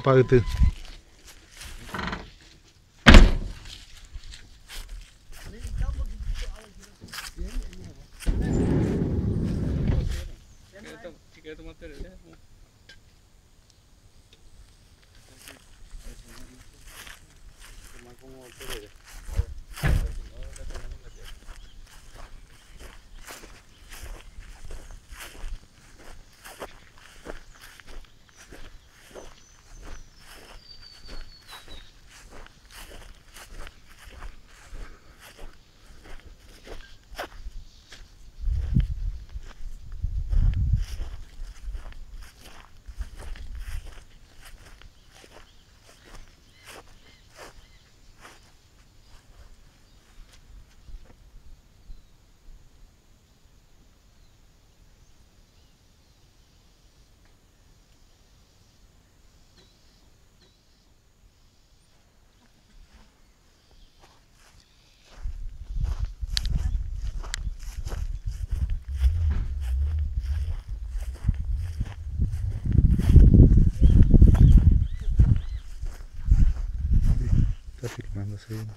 paguete. Está filmándose bien.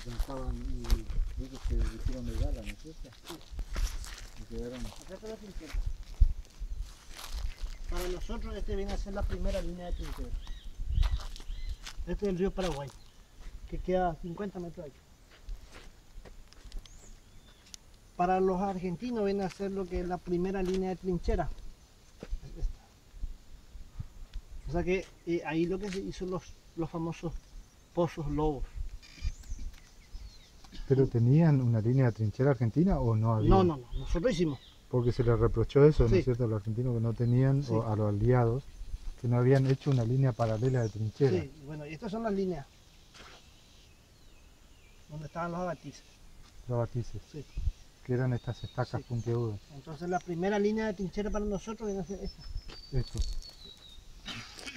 Pensaban y ellos se hicieron de gala, ¿no es cierto? Sí. Y quedaron... Para nosotros este viene a ser la primera línea de trinchera. Este es el río Paraguay, que queda a 50 metros de aquí. Para los argentinos viene a ser lo que es la primera línea de trinchera. Es esta. O sea que ahí lo que se hizo los famosos pozos lobos. ¿Pero tenían una línea de trinchera argentina o no había? No, nosotros hicimos. Porque se les reprochó eso, ¿no Sí. es cierto? A los argentinos que no tenían, Sí. o a los aliados, que no habían hecho una línea paralela de trinchera. Sí, bueno, y estas son las líneas donde estaban los abatices. Los batices, Sí. que eran estas estacas Sí. puntiagudas. Entonces la primera línea de trinchera para nosotros viene a ser esta. Esto.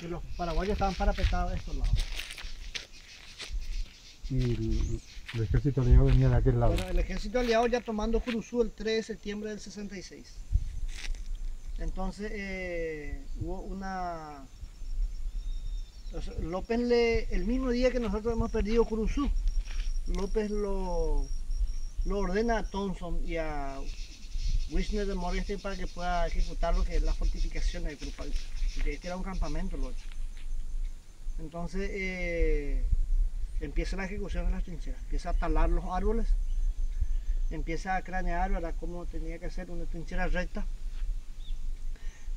Que los paraguayos estaban parapetados a estos lados. Y el ejército aliado venía de aquel lado. Bueno, el ejército aliado ya tomando Curuzú el 3 de septiembre del 66. Entonces hubo una... López el mismo día que nosotros hemos perdido Curuzú, López lo ordena a Thompson y a Wisner de Morgenstern para que pueda ejecutar lo que es las fortificaciones de Curupal, porque este era un campamento lo otro. Entonces empieza la ejecución de las trincheras, empieza a talar los árboles, empieza a cranear, ¿verdad?, cómo tenía que ser una trinchera recta.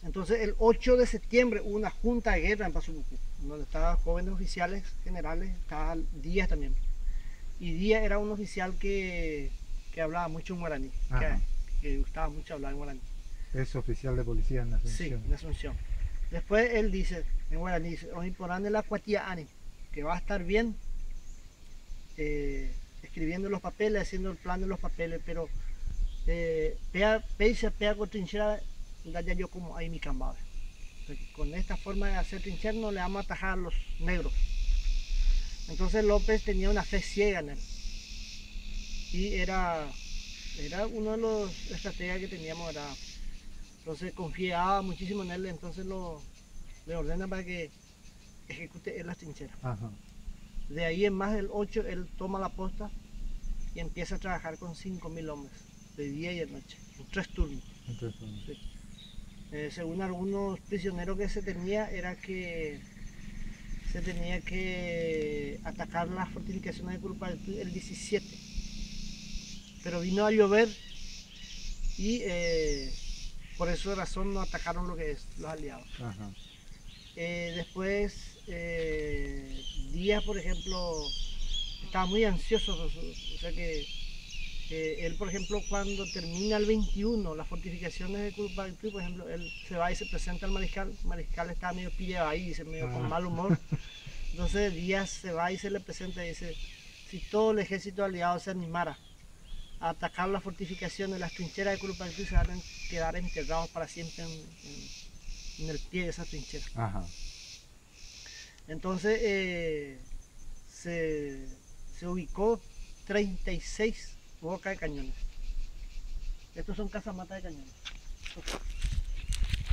Entonces el 8 de septiembre hubo una junta de guerra en Pasurucú, donde estaban jóvenes oficiales generales, estaba Díaz también. Y Díaz era un oficial que hablaba mucho en guaraní, que gustaba mucho hablar en guaraní. Es oficial de policía en Asunción. Sí, en Asunción. Después él dice, en guaraní, dice, Ojiporán la cuatía ani, que va a estar bien escribiendo los papeles, haciendo el plan de los papeles, pero pea con trinchera, ya yo como ahí mi cambabe. Con esta forma de hacer trinchera no le vamos a atajar a los negros. Entonces López tenía una fe ciega en él. Y era uno de los estrategias que teníamos, era, entonces confiaba muchísimo en él, entonces le ordena para que ejecute en las trincheras. Ajá. De ahí en más del 8 él toma la posta y empieza a trabajar con 5.000 hombres, de día y de noche, en 3 turnos. Sí. Según algunos prisioneros que se tenía, era que se tenía que atacar las fortificaciones de Curupaytú el 17, pero vino a llover y por esa razón no atacaron lo que es los aliados. Ajá. Después Díaz, por ejemplo, estaba muy ansioso, o sea que él, por ejemplo, cuando termina el 21, las fortificaciones de Curupaytú, por ejemplo, él se va y se presenta al mariscal. El mariscal está medio pillado ahí, dice, medio con mal humor. Entonces Díaz se va y se le presenta y dice, si todo el ejército aliado se animara a atacar las fortificaciones, las trincheras de Curupaytú se van a quedar enterrados para siempre en el pie de esa trinchera. Ajá. Entonces se ubicó 36 bocas de cañones. Estos son casamatas de cañones.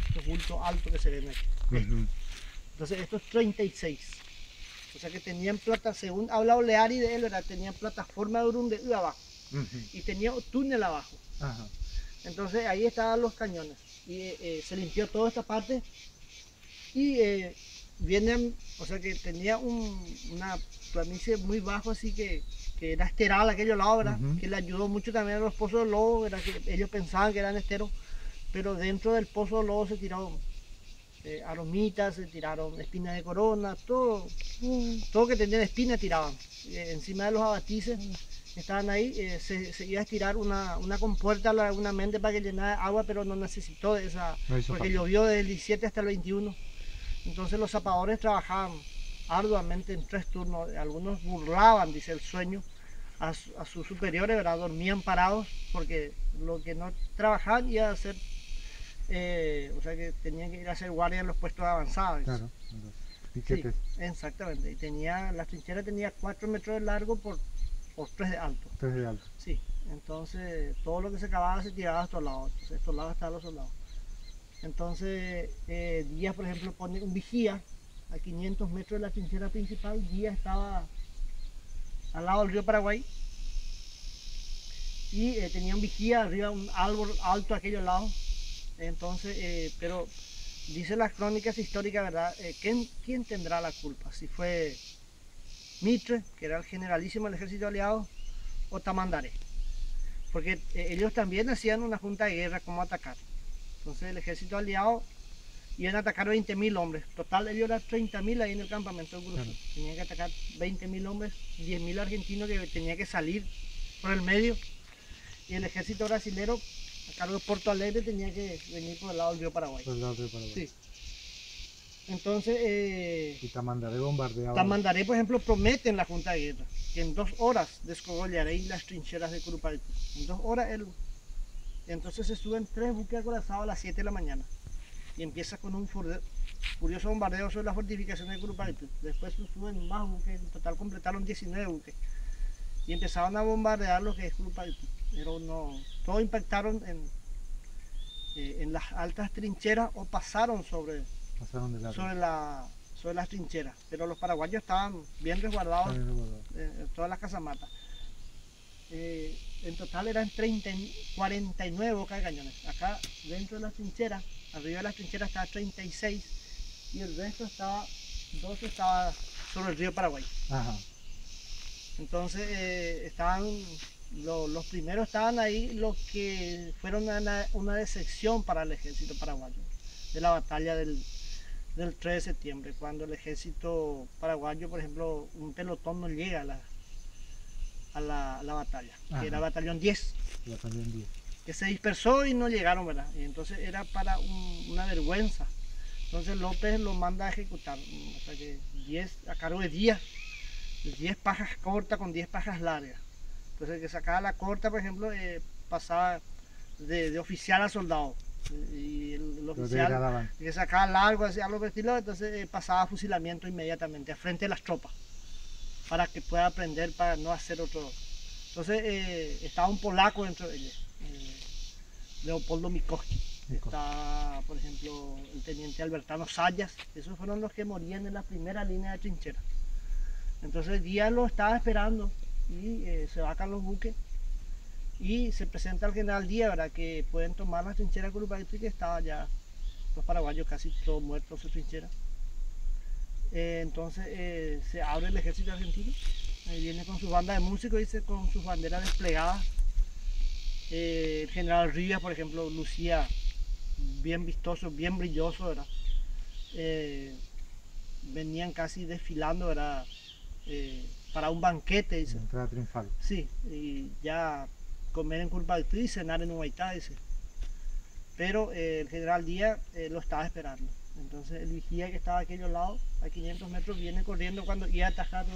Estos bultos altos que se ven aquí. Entonces estos 36. O sea que tenían plata, según habla Oleari de él, ¿verdad? Tenían plataforma de Urunde abajo. Y tenía túnel abajo. Ajá. Entonces ahí estaban los cañones. Y se limpió toda esta parte. Y vienen, o sea que tenía una planicie muy bajo, así que era esteral aquello lado, ¿verdad? Que le ayudó mucho también a los pozos de lobo, ¿verdad? Que ellos pensaban que eran esteros, pero dentro del pozo de lobo se tiraron aromitas, se tiraron espinas de corona, todo que tenía espinas tiraban. Encima de los abatices estaban ahí, se iba a estirar una compuerta, una mente para que llenara agua, pero no necesitó de esa, porque llovió desde el 17 hasta el 21. Entonces los zapadores trabajaban arduamente en 3 turnos. Algunos burlaban, dice el sueño, a sus superiores, ¿verdad? Dormían parados porque lo que no trabajaban iba a hacer, o sea que tenían que ir a hacer guardia en los puestos avanzados. Claro. Piquetes. Sí, exactamente. Y la trinchera tenía 4 metros de largo por 3 de alto. 3 de alto. Sí, entonces todo lo que se cavaba se tiraba a estos lados. Entonces estos lados estaban los soldados. Entonces Díaz, por ejemplo, pone un vigía a 500 metros de la trinchera principal. Díaz estaba al lado del río Paraguay y tenía un vigía arriba, un árbol alto a aquellos lados. Entonces, pero dice las crónicas históricas, ¿verdad? ¿Quién tendrá la culpa? Si fue Mitre, que era el generalísimo del ejército aliado, o Tamandaré, porque ellos también hacían una junta de guerra cómo atacar. Entonces el ejército aliado iban a atacar 20.000 hombres. Total, ellos eran 30.000 ahí en el campamento de Curuzú. Claro. Tenían que atacar 20.000 hombres, 10.000 argentinos que tenían que salir por el medio. Y el ejército brasilero, a cargo de Porto Alegre, tenía que venir por el lado del río Paraguay. Por el lado del río Paraguay. Sí. Entonces... y Tamandaré bombardeaba. Tamandaré, por ejemplo, promete en la junta de guerra que en 2 horas descogollaré las trincheras de Curupaytú. En 2 horas él... Entonces se suben 3 buques acorazados a las 7 de la mañana y empieza con un furioso bombardeo sobre las fortificaciones de Curupaytú. Después se suben más buques, en total completaron 19 buques y empezaron a bombardear lo que es Curupaytú. Pero no, todos impactaron en las altas trincheras o pasaron sobre las trincheras, pero los paraguayos estaban bien resguardados en todas las casamatas. En total eran 49 bocas de cañones. Acá dentro de las trincheras, arriba de las trincheras estaba 36 y el resto 12 estaba sobre el río Paraguay. Ajá. Entonces los primeros estaban ahí, los que fueron una decepción para el ejército paraguayo de la batalla del 3 de septiembre, cuando el ejército paraguayo, por ejemplo, un pelotón no llega a la batalla. Ajá. Que era batallón 10. Batallón 10. Que se dispersó y no llegaron, ¿verdad? Y entonces era para una vergüenza. Entonces López lo manda a ejecutar, o sea que 10 a cargo de 10 pajas cortas con 10 pajas largas. Entonces el que sacaba la corta, por ejemplo, pasaba de oficial a soldado. Y el oficial que sacaba largo, hacía los vestidos, entonces pasaba a fusilamiento inmediatamente, a frente de las tropas, para que pueda aprender, para no hacer otro. Entonces estaba un polaco dentro de ellos, Leopoldo Mikowski. Está, por ejemplo, el teniente Albertano Sayas. Esos fueron los que morían en la primera línea de trinchera. Entonces Díaz lo estaba esperando y se bajan los buques y se presenta al general Díaz, ¿verdad? Que pueden tomar las trincheras de Curupaytí, que estaba ya los paraguayos casi todos muertos en su trinchera. Entonces se abre el ejército argentino, viene con su banda de músicos, dice, con sus banderas desplegadas. El general Rivas, por ejemplo, lucía bien vistoso, bien brilloso, ¿verdad? Venían casi desfilando, ¿verdad? Para un banquete, dice. Entrada triunfal. Sí, y ya comer en Curupaytí y cenar en Humaitá, dice. Pero el general Díaz lo estaba esperando. Entonces el vigía que estaba a aquellos lados, a 500 metros, viene corriendo cuando iba a atajar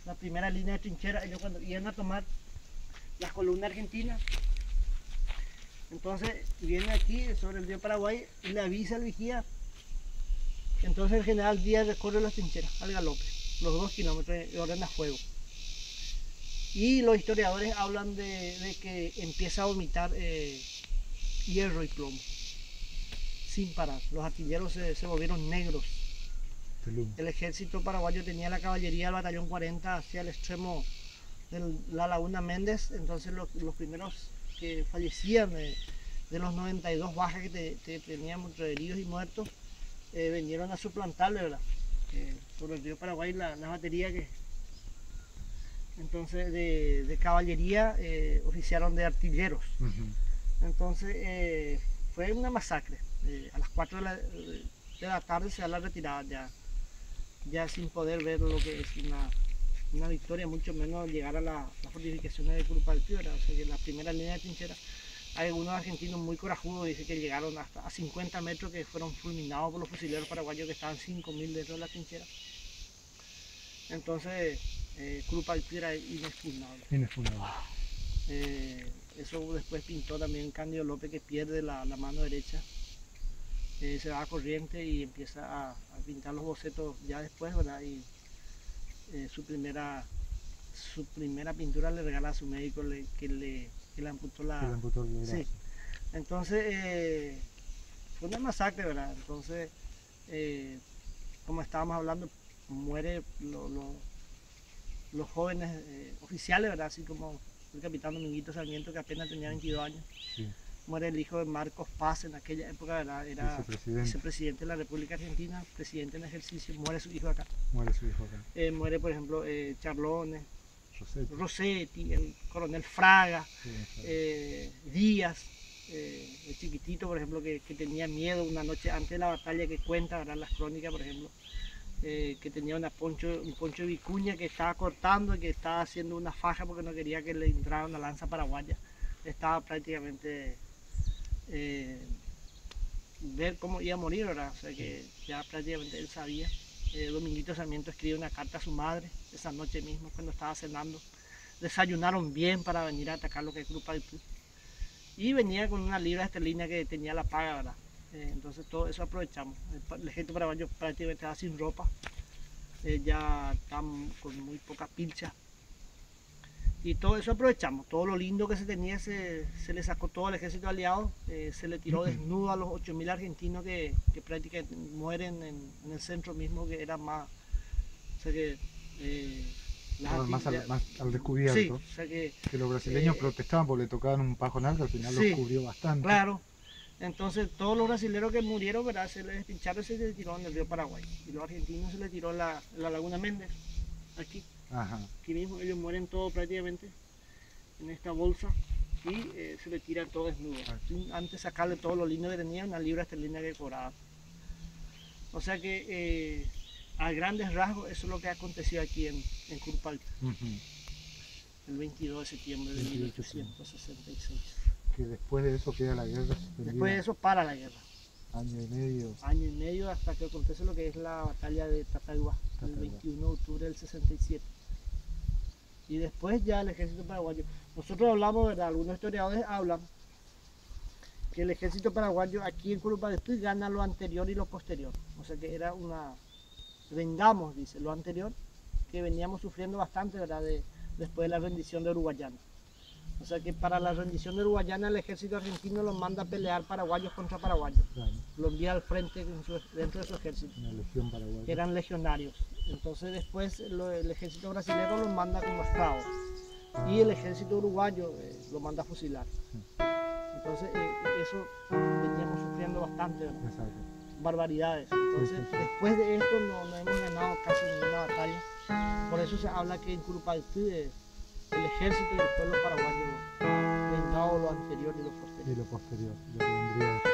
la primera línea de trinchera. Ellos cuando iban a tomar las columnas argentinas. Entonces viene aquí sobre el río Paraguay y le avisa al vigía. Entonces el general Díaz recorre las trincheras al galope, los 2 kilómetros, y ordena fuego. Y los historiadores hablan de que empieza a vomitar hierro y plomo, sin parar. Los artilleros se volvieron negros. El ejército paraguayo tenía la caballería del batallón 40 hacia el extremo de la laguna Méndez. Entonces los primeros que fallecían de los 92 bajas que teníamos entre heridos y muertos, vinieron a suplantarle, ¿verdad? Sobre el río Paraguay la batería que... Entonces de caballería oficiaron de artilleros. Entonces fue una masacre. A las 4 de la tarde se da la retirada, ya sin poder ver lo que es una victoria, mucho menos llegar a las fortificaciones de Curupaytí, ¿verdad? O sea que la primera línea de trinchera, hay algunos argentinos muy corajudos, dicen que llegaron hasta a 50 metros, que fueron fulminados por los fusileros paraguayos que estaban 5.000 dentro de la trinchera. Entonces Curupaytí era inexpugnable. Eso después pintó también Cándido López, que pierde la mano derecha. Se va a corriente y empieza a pintar los bocetos ya después, ¿verdad? Y su primera pintura le regala a su médico que le amputó la... Sí. Entonces fue una masacre, ¿verdad? Entonces, como estábamos hablando, muere los jóvenes oficiales, ¿verdad? Así como el capitán Dominguito Sarmiento, que apenas tenía 22 años. Sí. Muere el hijo de Marcos Paz, en aquella época, ¿verdad? Era vicepresidente de la República Argentina, presidente en ejercicio. Muere su hijo acá. Muere, por ejemplo, Charlone, Rossetti, el coronel Fraga, Díaz, el chiquitito, por ejemplo, que tenía miedo una noche antes de la batalla, que cuenta, ¿verdad? Las crónicas, por ejemplo, que tenía un poncho de vicuña que estaba cortando y que estaba haciendo una faja porque no quería que le entrara una lanza paraguaya. Estaba prácticamente ver cómo iba a morir, ¿verdad? O sea que ya prácticamente él sabía. Dominguito Sarmiento escribe una carta a su madre esa noche mismo cuando estaba cenando. Desayunaron bien para venir a atacar lo que es Curupaytí. Y venía con una libra esterlina que tenía la paga, ¿verdad? Entonces todo eso aprovechamos. El ejército paraguayo prácticamente estaba sin ropa, ya estaban con muy pocas pilchas. Y todo eso aprovechamos, todo lo lindo que se tenía se le sacó todo al ejército aliado, se le tiró desnudo a los 8.000 argentinos que prácticamente mueren en el centro mismo, que era más, o sea que... más al descubierto. Sí, o sea que los brasileños protestaban porque le tocaban un pajonal que al final los cubrió bastante. Claro, entonces todos los brasileños que murieron, ¿verdad? Se les despincharon y se les tiró en el río Paraguay. Y los argentinos se les tiró en la laguna Méndez, aquí. Ajá. Aquí mismo ellos mueren todos prácticamente en esta bolsa y se les tira todo desnudo. Antes de sacarle todo lo lindo que tenía, una libra esterlina que cobraba. O sea que a grandes rasgos eso es lo que aconteció aquí en Curupaytí, el 22 de septiembre de 1866. Que después de eso queda la guerra. Después de eso para la guerra. Año y medio. Año y medio hasta que acontece lo que es la batalla de Tataguá, el 21 de octubre del 67. Y después ya el ejército paraguayo. Nosotros hablamos, ¿verdad? Algunos historiadores hablan que el ejército paraguayo aquí en Curupaytí gana lo anterior y lo posterior. O sea que era una... Vengamos, dice, lo anterior, que veníamos sufriendo bastante, ¿verdad? Después de la rendición de Uruguayana. O sea que para la rendición de Uruguayana el ejército argentino los manda a pelear paraguayos contra paraguayos. Claro, Lo envía al frente dentro de su ejército, una legión paraguaya. que eran legionarios. Entonces después el ejército brasileño los manda como esclavos y el ejército uruguayo lo manda a fusilar. Entonces eso veníamos sufriendo bastante, ¿verdad? Exacto. Barbaridades. Entonces Sí, sí, sí. después de esto no hemos ganado casi ninguna batalla. Por eso se habla que en Curupaytí el ejército y el pueblo paraguayo ha vengado lo anterior y lo posterior. Y lo posterior, lo que vendría después.